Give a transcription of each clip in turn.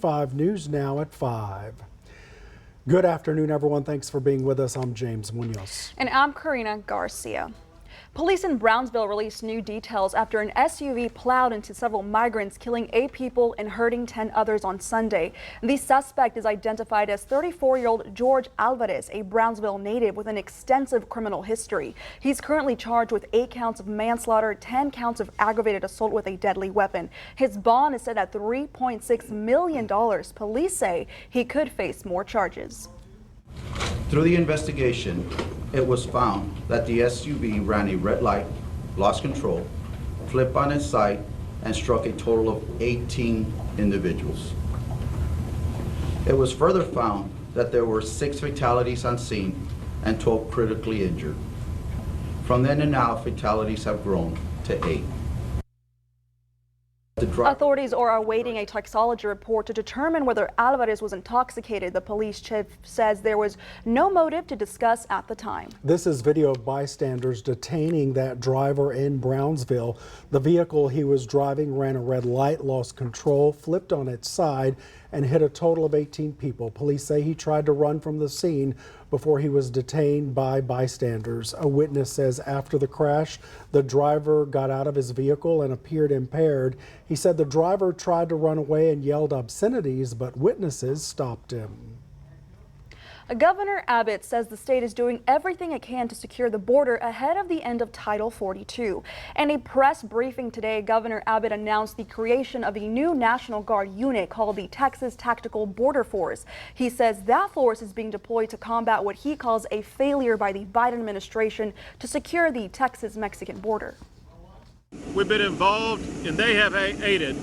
5 News now at 5. Good afternoon, everyone. Thanks for being with us. I'm James Munoz. And I'm Karina Garcia. Police in Brownsville released new details after an SUV plowed into several migrants, killing 8 people and hurting 10 others on Sunday. The suspect is identified as 34-year-old George Alvarez, a Brownsville native with an extensive criminal history. He's currently charged with 8 counts of manslaughter, 10 counts of aggravated assault with a deadly weapon. His bond is set at $3.6 million. Police say he could face more charges. Through the investigation, it was found that the SUV ran a red light, lost control, flipped on its side, and struck a total of 18 individuals. It was further found that there were 6 fatalities on scene and 12 critically injured. From then and now, fatalities have grown to 8. Authorities are awaiting a toxicology report to determine whether Alvarez was intoxicated. The police chief says there was no motive to discuss at the time. This is video of bystanders detaining that driver in Brownsville. The vehicle he was driving ran a red light, lost control, flipped on its side, and hit a total of 18 people. Police say he tried to run from the scene before he was detained by bystanders. A witness says after the crash, the driver got out of his vehicle and appeared impaired. He said the driver tried to run away and yelled obscenities, but witnesses stopped him. Governor Abbott says the state is doing everything it can to secure the border ahead of the end of Title 42. In a press briefing today, Governor Abbott announced the creation of a new National Guard unit called the Texas Tactical Border Force. He says that force is being deployed to combat what he calls a failure by the Biden administration to secure the Texas-Mexican border. We've been involved and they have aided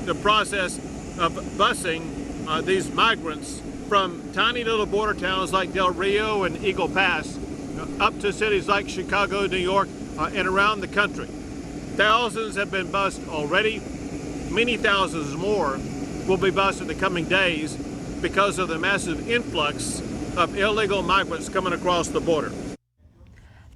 the process of busing these migrants from tiny little border towns like Del Rio and Eagle Pass up to cities like Chicago, New York, and around the country. Thousands have been bused already. Many thousands more will be bused in the coming days because of the massive influx of illegal migrants coming across the border.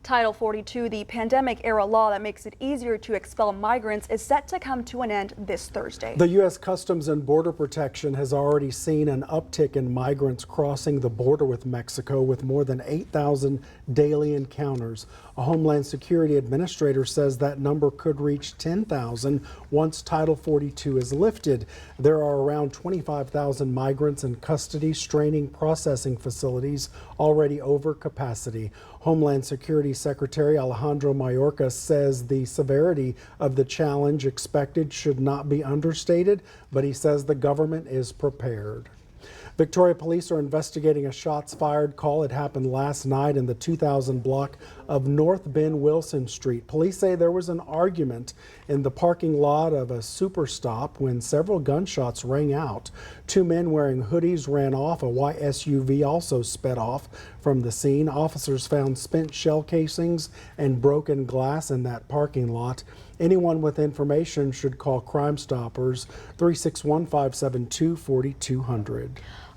Title 42, the pandemic-era law that makes it easier to expel migrants, is set to come to an end this Thursday. The U.S. Customs and Border Protection has already seen an uptick in migrants crossing the border with Mexico, with more than 8,000 daily encounters. A Homeland Security administrator says that number could reach 10,000 once Title 42 is lifted. There are around 25,000 migrants in custody, straining processing facilities already over capacity. Homeland Security Secretary Alejandro Mayorkas says the severity of the challenge expected should not be understated, but he says the government is prepared. Victoria police are investigating a shots fired call. It happened last night in the 2000 block of North Ben Wilson Street. Police say there was an argument in the parking lot of a Superstop when several gunshots rang out. 2 men wearing hoodies ran off. A white SUV also sped off from the scene. Officers found spent shell casings and broken glass in that parking lot. Anyone with information should call Crime Stoppers 361-572-4200.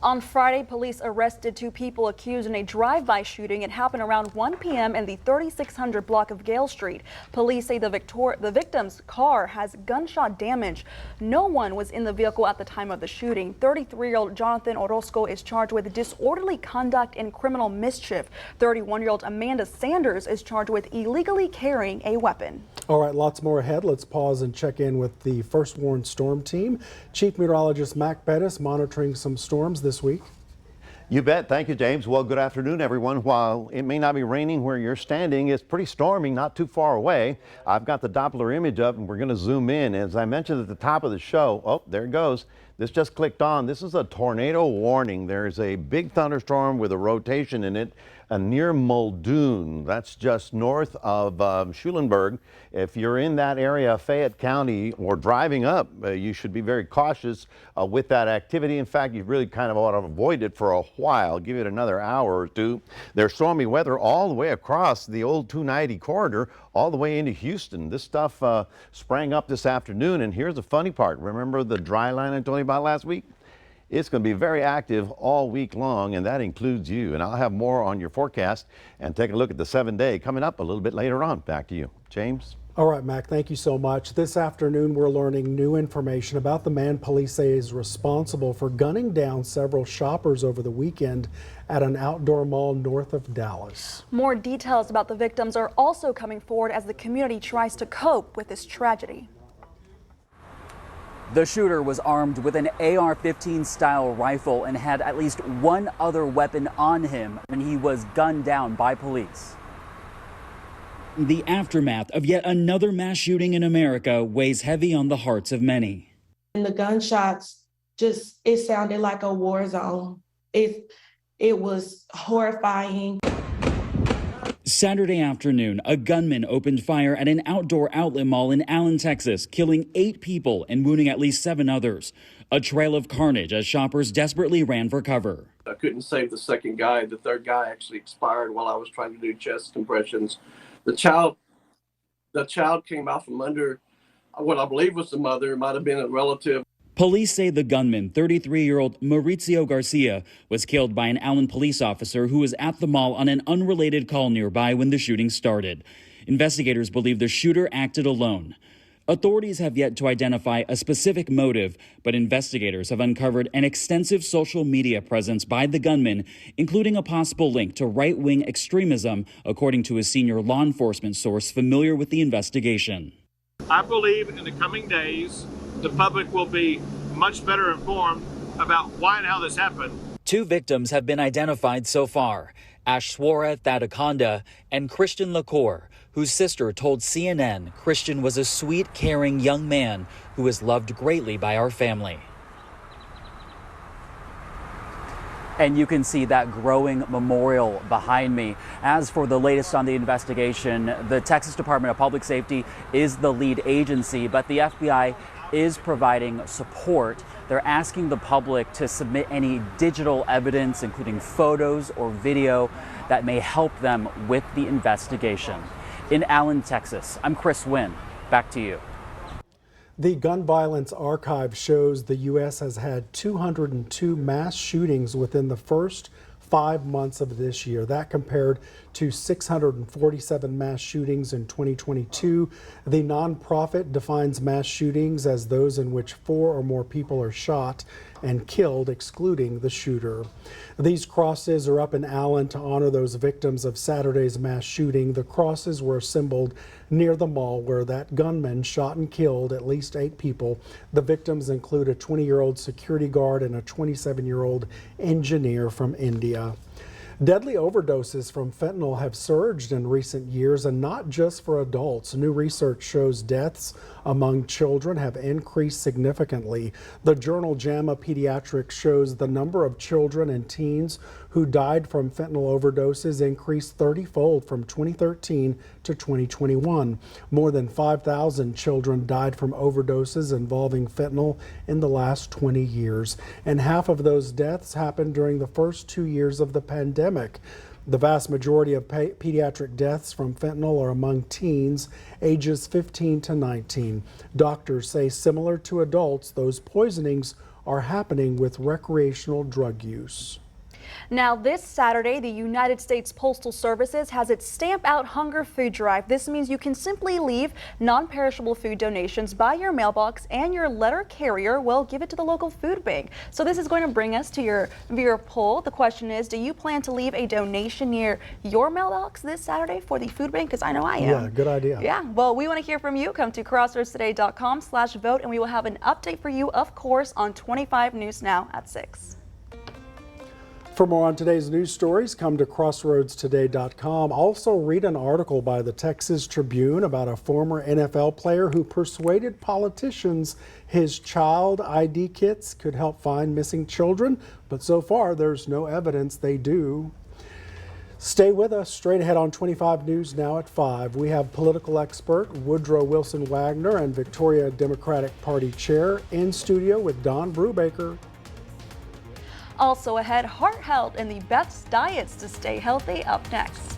On Friday, police arrested 2 people accused in a drive-by shooting. It happened around 1 p.m. in the 3600 block of Gale Street. Police say the victim's car has gunshot damage. No one was in the vehicle at the time of the shooting. 33-year-old Jonathan Orozco is charged with disorderly conduct and criminal mischief. 31-year-old Amanda Sanders is charged with illegally carrying a weapon. All right, lots more ahead. Let's pause and check in with the First Warn Storm Team. Chief Meteorologist Mac Bettis monitoring some storms this week. You bet. Thank you, James. Well, good afternoon, everyone. While it may not be raining where you're standing, it's pretty stormy not too far away. I've got the Doppler image up and we're going to zoom in. As I mentioned at the top of the show, oh, there it goes. This just clicked on. This is a tornado warning. There's a big thunderstorm with a rotation in it near Muldoon. That's just north of Schulenburg. If you're in that area of Fayette County or driving up, you should be very cautious with that activity. In fact, you really kind of ought to avoid it for a while. Give it another hour or two. There's stormy weather all the way across the old 290 corridor, all the way into Houston. This stuff sprang up this afternoon, and here's the funny part. Remember the dry line I told you about last week? It's going to be very active all week long, and that includes you. And I'll have more on your forecast and take a look at the 7-day coming up a little bit later on. Back to you, James. All right, Mac, thank you so much. This afternoon, we're learning new information about the man police say is responsible for gunning down several shoppers over the weekend at an outdoor mall north of Dallas. More details about the victims are also coming forward as the community tries to cope with this tragedy. The shooter was armed with an AR-15 style rifle and had at least one other weapon on him when he was gunned down by police. The aftermath of yet another mass shooting in America weighs heavy on the hearts of many. And the gunshots it sounded like a war zone. It was horrifying. Saturday afternoon, a gunman opened fire at an outdoor outlet mall in Allen, Texas, killing 8 people and wounding at least 7 others. A trail of carnage as shoppers desperately ran for cover. I couldn't save the second guy. The third guy actually expired while I was trying to do chest compressions. The child came out from under what I believe was the mother. It might have been a relative. Police say the gunman, 33-year-old Mauricio Garcia, was killed by an Allen police officer who was at the mall on an unrelated call nearby when the shooting started. Investigators believe the shooter acted alone. Authorities have yet to identify a specific motive, but investigators have uncovered an extensive social media presence by the gunman, including a possible link to right-wing extremism, according to a senior law enforcement source familiar with the investigation. I believe in the coming days, the public will be much better informed about why and how this happened. 2 victims have been identified so far: Ashwara Thadakonda and Christian Lacour, whose sister told CNN Christian was a sweet, caring young man who is loved greatly by our family. And you can see that growing memorial behind me. As for the latest on the investigation, the Texas Department of Public Safety is the lead agency, but the FBI is providing support. They're asking the public to submit any digital evidence, including photos or video, that may help them with the investigation. In Allen, Texas, I'm Chris Wynn. Back to you. The Gun Violence Archive shows the U.S. has had 202 mass shootings within the first 5 months of this year. That compared to 647 mass shootings in 2022. The nonprofit defines mass shootings as those in which 4 or more people are shot and killed, excluding the shooter. These crosses are up in Allen to honor those victims of Saturday's mass shooting. The crosses were assembled near the mall where that gunman shot and killed at least 8 people. The victims include a 20-year-old security guard and a 27-year-old engineer from India. Deadly overdoses from fentanyl have surged in recent years, and not just for adults. New research shows deaths among children have increased significantly. The journal JAMA Pediatrics shows the number of children and teens who died from fentanyl overdoses increased 30-fold from 2013 to 2021. More than 5,000 children died from overdoses involving fentanyl in the last 20 years, and half of those deaths happened during the first 2 years of the pandemic. The vast majority of pediatric deaths from fentanyl are among teens ages 15 to 19. Doctors say, similar to adults, those poisonings are happening with recreational drug use. Now, this Saturday, the United States Postal Services has its Stamp Out Hunger food drive. This means you can simply leave non-perishable food donations by your mailbox, and your letter carrier will give it to the local food bank. So this is going to bring us to your viewer poll. The question is, do you plan to leave a donation near your mailbox this Saturday for the food bank? Because I know I am. Yeah, good idea. Yeah, well, we want to hear from you. Come to crossroadstoday.com/vote, and we will have an update for you, of course, on 25 News Now at 6. For more on today's news stories, come to crossroadstoday.com. Also, read an article by the Texas Tribune about a former NFL player who persuaded politicians his child ID kits could help find missing children, but so far there's no evidence they do. Stay with us. Straight ahead on 25 News Now at 5, we have political expert Woodrow Wilson Wagner and Victoria Democratic Party Chair in studio with Don Brubaker. Also ahead, heart health and the best diets to stay healthy up next.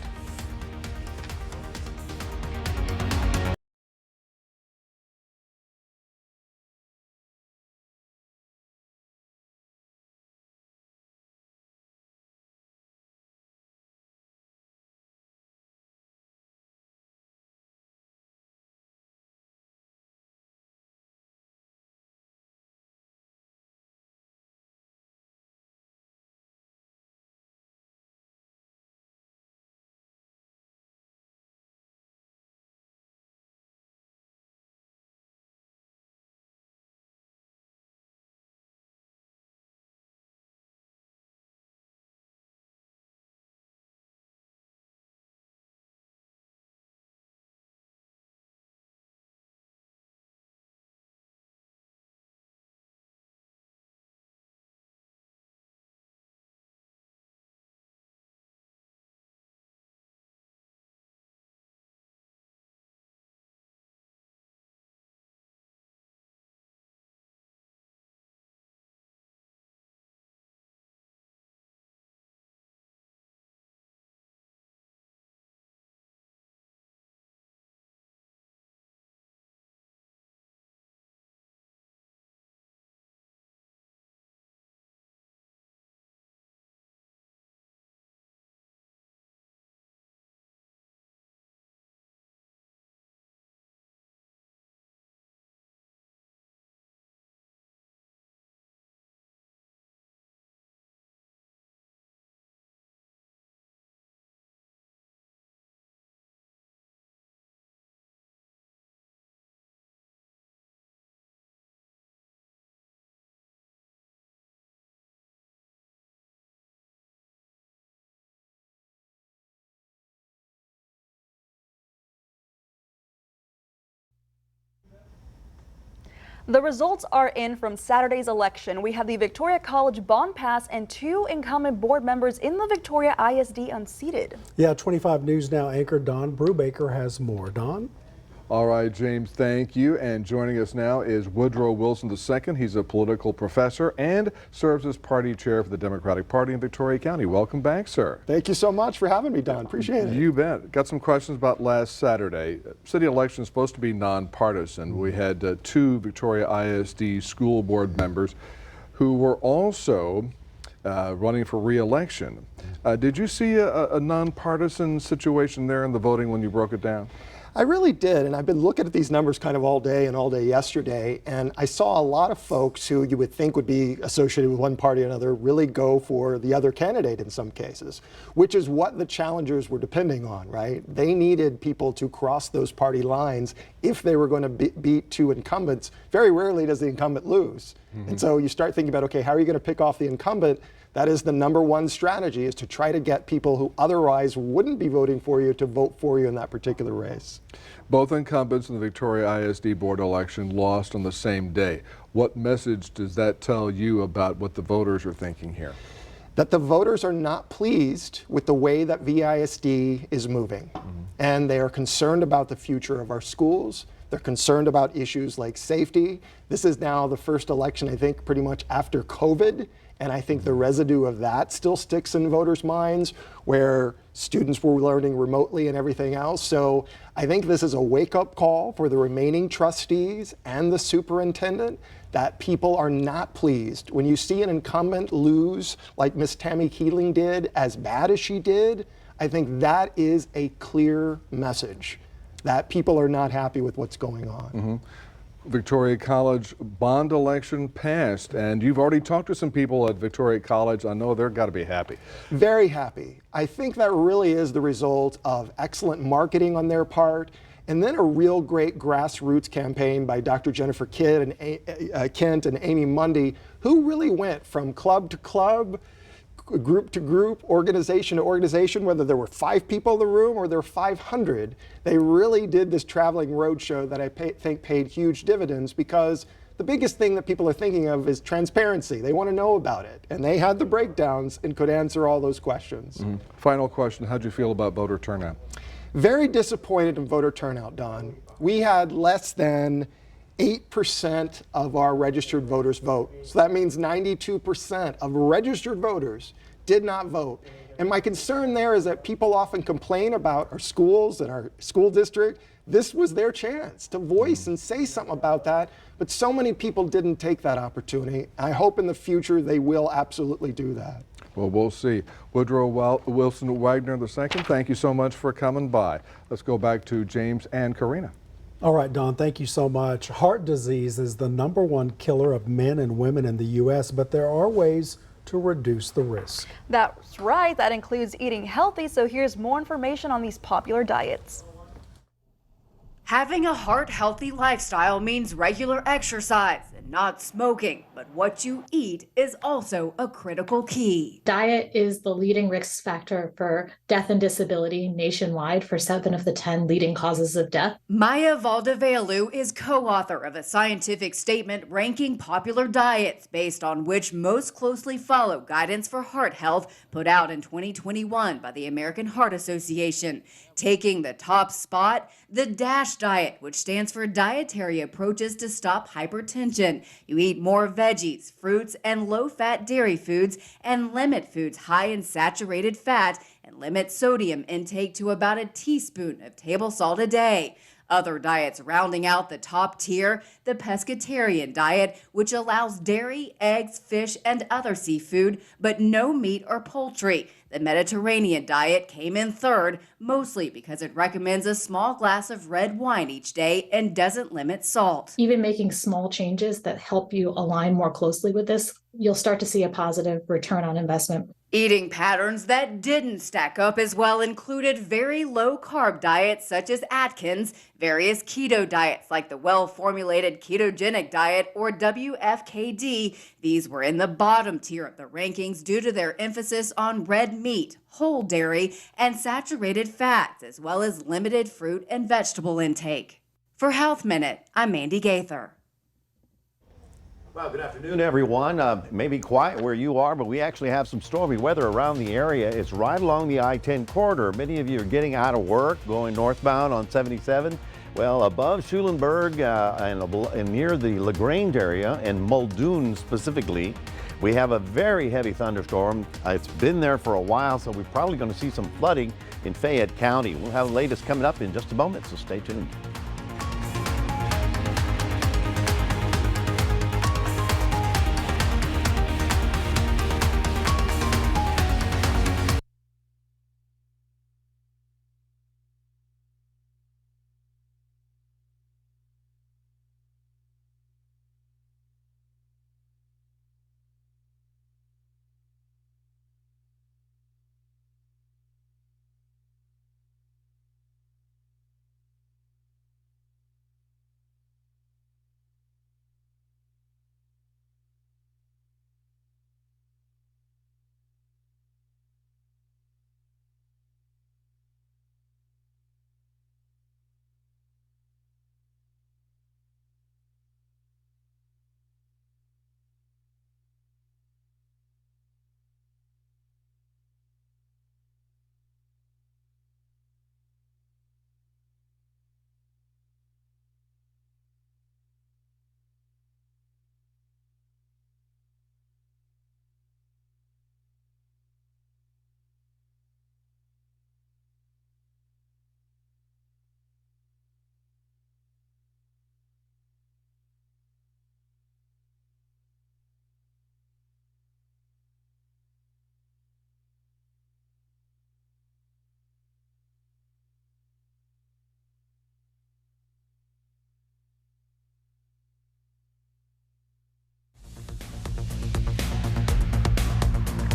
The results are in from Saturday's election. We have the Victoria College bond pass and 2 incumbent board members in the Victoria ISD unseated. Yeah, 25 News Now anchor Don Brubaker has more. Don? All right, James, thank you. And joining us now is Woodrow Wilson II. He's a political professor and serves as party chair for the Democratic Party in Victoria County. Welcome back, sir. Thank you so much for having me, Don. Appreciate it. You bet. Got some questions about last Saturday. City election is supposed to be nonpartisan. We had 2 Victoria ISD school board members who were also running for re-election. Did you see a nonpartisan situation there in the voting when you broke it down? I really did, and I've been looking at these numbers kind of all day and all day yesterday, and I saw a lot of folks who you would think would be associated with one party or another really go for the other candidate in some cases, which is what the challengers were depending on, right? They needed people to cross those party lines if they were going to beat 2 incumbents. Very rarely does the incumbent lose. And so you start thinking about, okay, how are you going to pick off the incumbent? That is the #1 strategy, is to try to get people who otherwise wouldn't be voting for you to vote for you in that particular race. Both incumbents in the Victoria ISD board election lost on the same day. What message does that tell you about what the voters are thinking here? That the voters are not pleased with the way that VISD is moving. And they are concerned about the future of our schools. They're concerned about issues like safety. This is now the first election, I think, pretty much after COVID. And I think the residue of that still sticks in voters' minds, where students were learning remotely and everything else. So I think this is a wake-up call for the remaining trustees and the superintendent, that people are not pleased. When you see an incumbent lose, like Miss Tammy Keeling did, as bad as she did, I think that is a clear message that people are not happy with what's going on. Victoria College bond election passed, and you've already talked to some people at Victoria College. I know they're got to be happy. Very happy. I think that really is the result of excellent marketing on their part, and then a real great grassroots campaign by Dr. Jennifer Kidd and Kent and Amy Mundy, who really went from club to club, group to group, organization to organization, whether there were 5 people in the room or there were 500. They really did this traveling roadshow that I think paid huge dividends, because the biggest thing that people are thinking of is transparency. They want to know about it. And they had the breakdowns and could answer all those questions. Final question, how'd you feel about voter turnout? Very disappointed in voter turnout, Don. We had less than 8% of our registered voters vote. So that means 92% of registered voters did not vote. And my concern there is that people often complain about our schools and our school district. This was their chance to voice and say something about that, but so many people didn't take that opportunity. I hope in the future they will absolutely do that. Well, we'll see. Woodrow Wilson Wagner II, thank you so much for coming by. Let's go back to James and Karina. All right, Don, thank you so much. Heart disease is the #1 killer of men and women in the U.S., but there are ways to reduce the risk. That's right. That includes eating healthy. So here's more information on these popular diets. Having a heart-healthy lifestyle means regular exercise and not smoking, but what you eat is also a critical key. Diet is the leading risk factor for death and disability nationwide for 7 of the 10 leading causes of death. Maya Valdevellu is co-author of a scientific statement ranking popular diets based on which most closely follow guidance for heart health put out in 2021 by the American Heart Association. Taking the top spot, the DASH diet, which stands for Dietary Approaches to Stop Hypertension. You eat more veggies, fruits, and low-fat dairy foods, and limit foods high in saturated fat, and limit sodium intake to about a teaspoon of table salt a day. Other diets rounding out the top tier, the pescatarian diet, which allows dairy, eggs, fish, and other seafood, but no meat or poultry. The Mediterranean diet came in third, mostly because it recommends a small glass of red wine each day and doesn't limit salt. Even making small changes that help you align more closely with this, you'll start to see a positive return on investment. Eating patterns that didn't stack up as well included very low-carb diets such as Atkins, various keto diets like the well-formulated ketogenic diet or WFKD. These were in the bottom tier of the rankings due to their emphasis on red meat, whole dairy, and saturated fats, as well as limited fruit and vegetable intake. For Health Minute, I'm Mandy Gaither. Well, good afternoon, everyone. Maybe quiet where you are, but we actually have some stormy weather around the area. It's right along the I-10 corridor. Many of you are getting out of work, going northbound on 77. Well, above Schulenburg and near the LaGrange area and Muldoon specifically, we have a very heavy thunderstorm. It's been there for a while, so we're probably going to see some flooding in Fayette County. We'll have the latest coming up in just a moment, so stay tuned.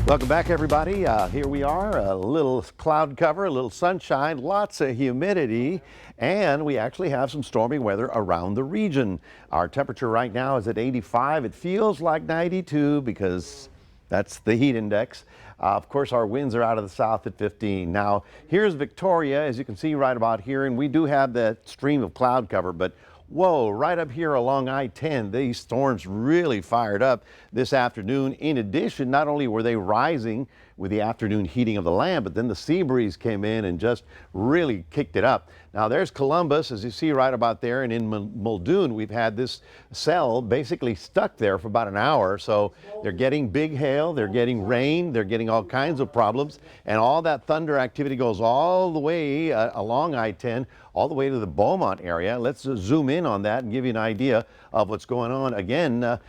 Welcome back, everybody. Here we are, a little cloud cover, a little sunshine, lots of humidity, and we actually have some stormy weather around the region. Our temperature right now is at 85. It feels like 92 because that's the heat index. Of course, our winds are out of the south at 15. Now, here's Victoria, as you can see right about here, and we do have that stream of cloud cover, but whoa, right up here along I-10, these storms really fired up this afternoon. In addition, not only were they rising with the afternoon heating of the land, but then the sea breeze came in and just really kicked it up. Now there's Columbus, as you see right about there, and in Muldoon, we've had this cell basically stuck there for about an hour. So they're getting big hail, they're getting rain, they're getting all kinds of problems, and all that thunder activity goes all the way along I-10, all the way to the Beaumont area. Let's zoom in on that and give you an idea of what's going on. Again,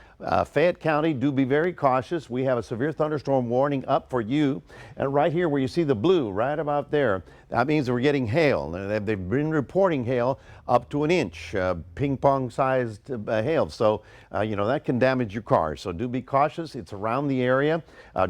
Fayette County, do be very cautious. We have a severe thunderstorm warning up for you. And right here where you see the blue, right about there, that means that we're getting hail. They've been reporting hail up to an inch, ping pong sized hail. So, you know, that can damage your car. So do be cautious. It's around the area,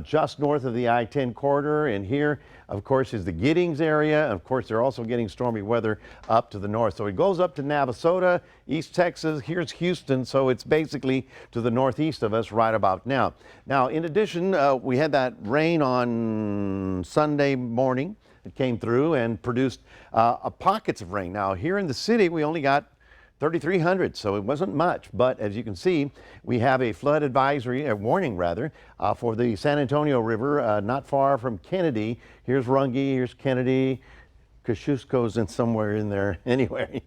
just north of the I-10 corridor. And here, of course, is the Giddings area. Of course, they're also getting stormy weather up to the north. So it goes up to Navasota, East Texas. Here's Houston. So it's basically to the northeast of us right about now. Now, in addition, we had that rain on Sunday morning. It came through and produced pockets of rain. Now, here in the city, we only got 3,300, so it wasn't much. But as you can see, we have a flood advisory, a warning rather, for the San Antonio River, not far from Kennedy. Here's Runge, here's Kennedy. Kosciuszko's in somewhere in there anyway.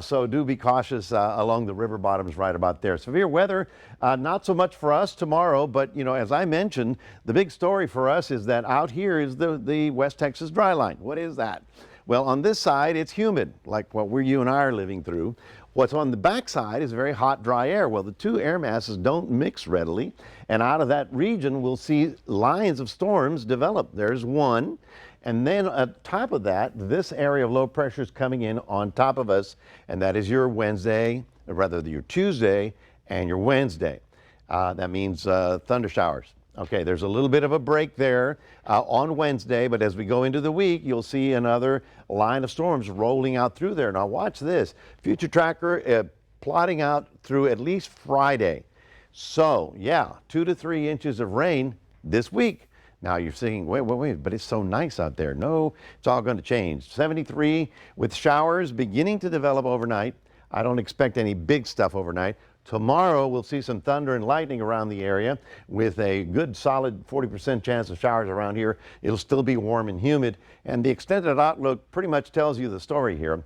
So do be cautious along the river bottoms right about there. Severe weather, not so much for us tomorrow, but you know, as I mentioned, the big story for us is that out here is the West Texas dry line. What is that? Well, on this side, it's humid, like what you and I are living through. What's on the back side is very hot, dry air. Well, the two air masses don't mix readily, and out of that region, we'll see lines of storms develop. There's one. And then on top of that, this area of low pressure is coming in on top of us, and that is your Wednesday, or rather your Tuesday and your Wednesday. That means thunder showers. Okay, there's a little bit of a break there on Wednesday, but as we go into the week, you'll see another line of storms rolling out through there. Now watch this. Future tracker plotting out through at least Friday. So yeah, 2 to 3 inches of rain this week. Now you're saying, wait, but it's so nice out there. No, it's all going to change. 73 with showers beginning to develop overnight. I don't expect any big stuff overnight. Tomorrow, we'll see some thunder and lightning around the area with a good solid 40% chance of showers around here. It'll still be warm and humid, and the extended outlook pretty much tells you the story here.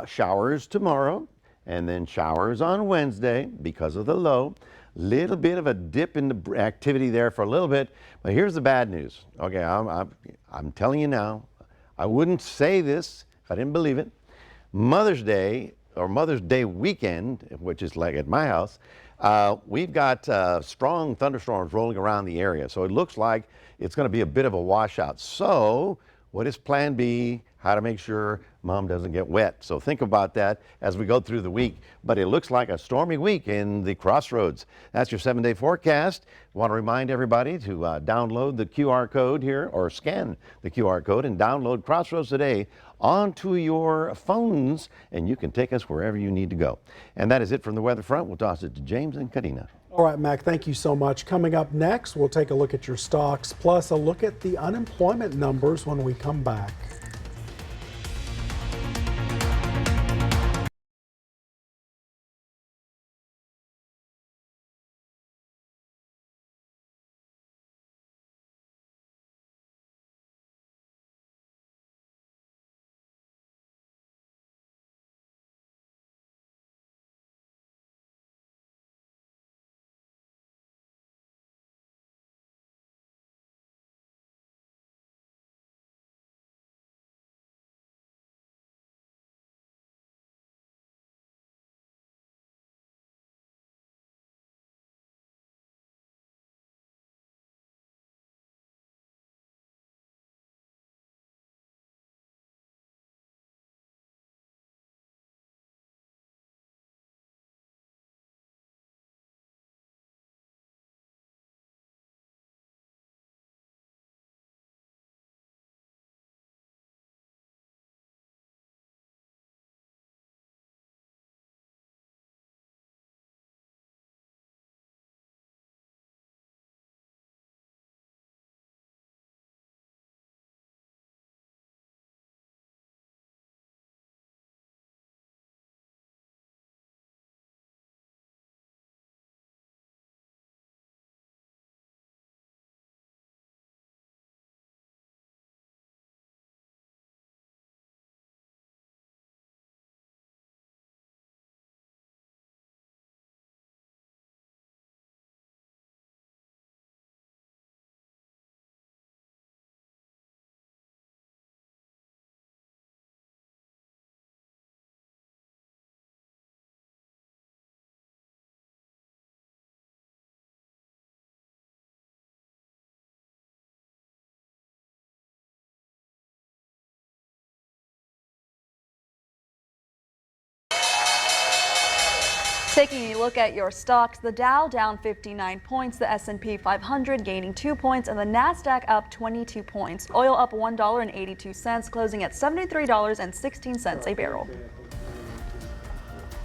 Showers tomorrow, and then showers on Wednesday because of the low. Little bit of a dip in the activity there for a little bit, but here's the bad news. Okay, I'm telling you now, I wouldn't say this if I didn't believe it. Mother's Day or Mother's Day weekend, which is like at my house, we've got strong thunderstorms rolling around the area. So it looks like it's going to be a bit of a washout. So what is plan B? How to make sure mom doesn't get wet. So think about that as we go through the week. But it looks like a stormy week in the Crossroads. That's your 7-day forecast. I want to remind everybody to download the QR code here, or scan the QR code and download Crossroads Today onto your phones, and you can take us wherever you need to go. And that is it from the weather front. We'll toss it to James and Karina. All right, Mac, thank you so much. Coming up next, we'll take a look at your stocks, plus a look at the unemployment numbers when we come back. Taking a look at your stocks, the Dow down 59 points, the S&P 500 gaining 2 points, and the Nasdaq up 22 points. Oil up $1.82, closing at $73.16 a barrel.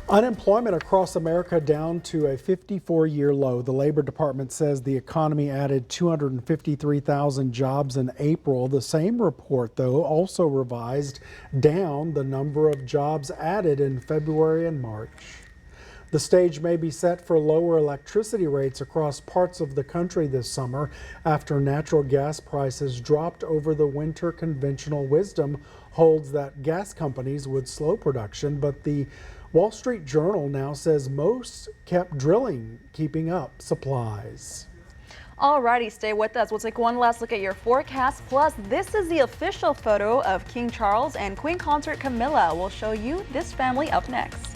Unemployment across America down to a 54-year low. The Labor Department says the economy added 253,000 jobs in April. The same report, though, also revised down the number of jobs added in February and March. The stage may be set for lower electricity rates across parts of the country this summer after natural gas prices dropped over the winter. Conventional wisdom holds that gas companies would slow production, but the Wall Street Journal now says most kept drilling, keeping up supplies. Alrighty, stay with us. We'll take one last look at your forecast. Plus, this is the official photo of King Charles and Queen Consort Camilla. We'll show you this family up next.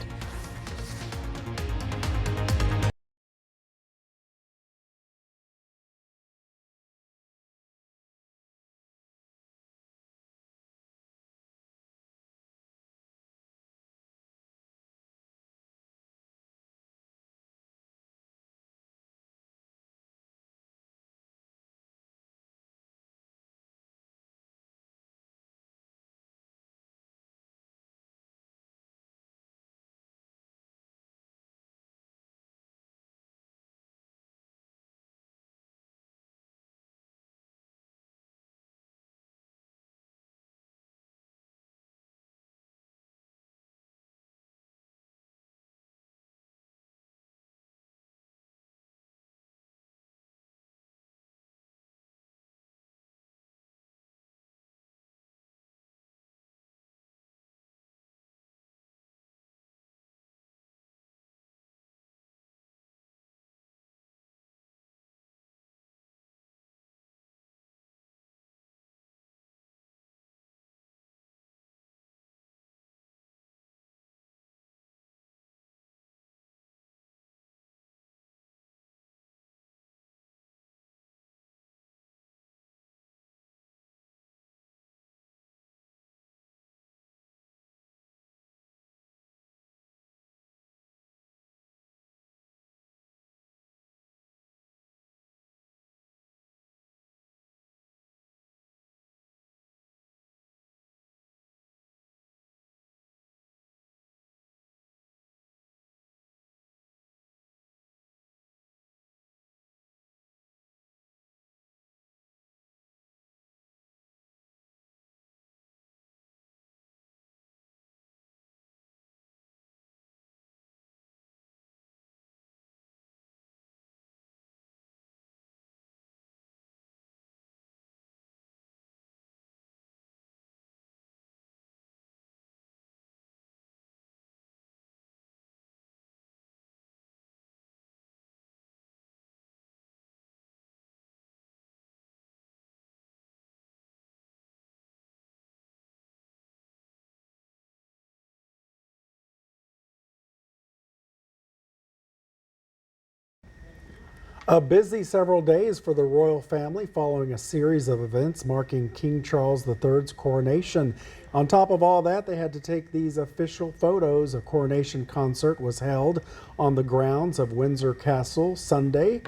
A busy several days for the royal family following a series of events marking King Charles III's coronation. On top of all that, they had to take these official photos. A coronation concert was held on the grounds of Windsor Castle Sunday.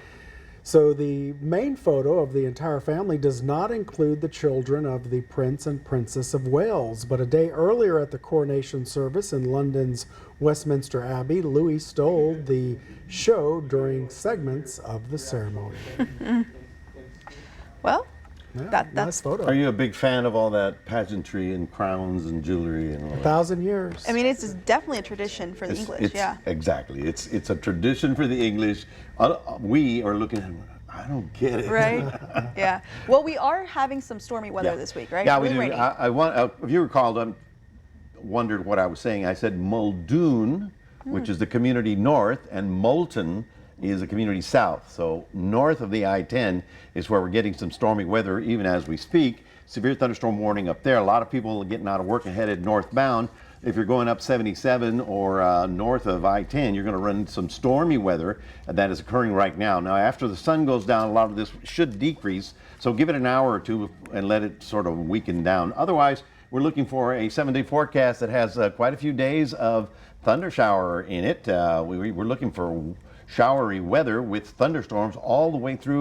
So the main photo of the entire family does not include the children of the Prince and Princess of Wales. But a day earlier at the coronation service in London's Westminster Abbey, Louis stole the show during segments of the ceremony. Well, Yeah, nice photo. Are you a big fan of all that pageantry and crowns and jewelry and all that? 1,000 years. I mean, it's definitely a tradition for the English, yeah. Exactly. It's a tradition for the English. We are looking at it, I don't get it. Right? Yeah. Well, we are having some stormy weather Yeah. this week, right? Yeah, Really we do. rainy. I want, if you recall, wondered what I was saying. I said Muldoon, which is the community north, and Moulton is the community south. So north of the I-10 is where we're getting some stormy weather even as we speak. Severe thunderstorm warning up there. A lot of people are getting out of work and headed northbound. If you're going up 77 or north of I-10, you're going to run into some stormy weather that is occurring right now. Now, after the sun goes down, a lot of this should decrease. So give it an hour or two and let it sort of weaken down. Otherwise, we're looking for a 7-day forecast that has quite a few days of thunder shower in it. We're looking for showery weather with thunderstorms all the way through